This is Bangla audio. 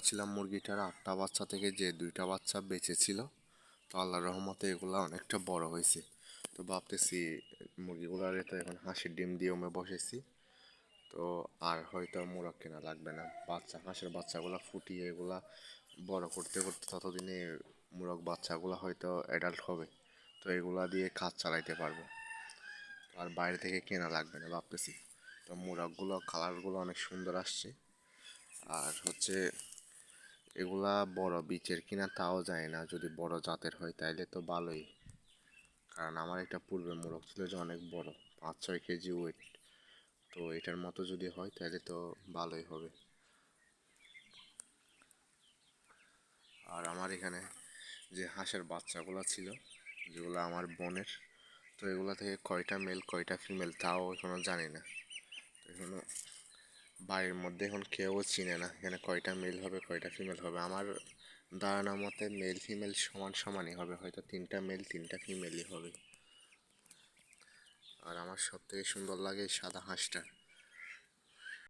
ছিলাম মুরগিটার 8টা বাচ্চা থেকে যে 2টা বাচ্চা বেঁচে ছিল। তো আল্লাহর রহমতে এগুলা অনেকটা বড় হয়েছে। তো ভাবতেছি মুরগিগুলারে তো এখন হাঁসের ডিম দিয়ে বসেছি। তো আর হয়তো মোরগ কেনা লাগবে না, হাঁসের বাচ্চাগুলা ফুটিয়ে এগুলা বড় করতে করতে ততদিনে মোরগ বাচ্চাগুলা হয়তো অ্যাডাল্ট হবে। তো এগুলা দিয়ে কাজ চালাইতে পারবো, আর বাইরে থেকে কেনা লাগবে না ভাবতেছি। তো মোরগগুলো কালারগুলো অনেক সুন্দর আসছে। আর এগুলা বড় বীচের কিনা তাও যায় না, যদি বড় জাতের হয় তাইলে তো ভালোই। কারণ আমার একটা পূর্বে মোরগ ছিল যে অনেক বড়, 5-6 কেজি ওয়েট। তো এটার মতো যদি হয় তাহলে তো ভালোই হবে। আর আমার এখানে যে হাঁসের বাচ্চাগুলো ছিল, যেগুলো আমার বোনের, তো এগুলা থেকে কয়টা মেল কয়টা ফিমেল তাও এখনো জানি না। এখনো বাড়ির মধ্যে এখন কেউ চিনে না এখানে কয়টা মেল হবে কয়টা ফিমেল হবে। আমার ধারণা মতে মেল ফিমেল সমান সমানই হবে, হয়তো 3টা মেল 3টা ফিমেলই হবে। আর আমার সব থেকে সুন্দর লাগে এই সাদা হাঁসটা।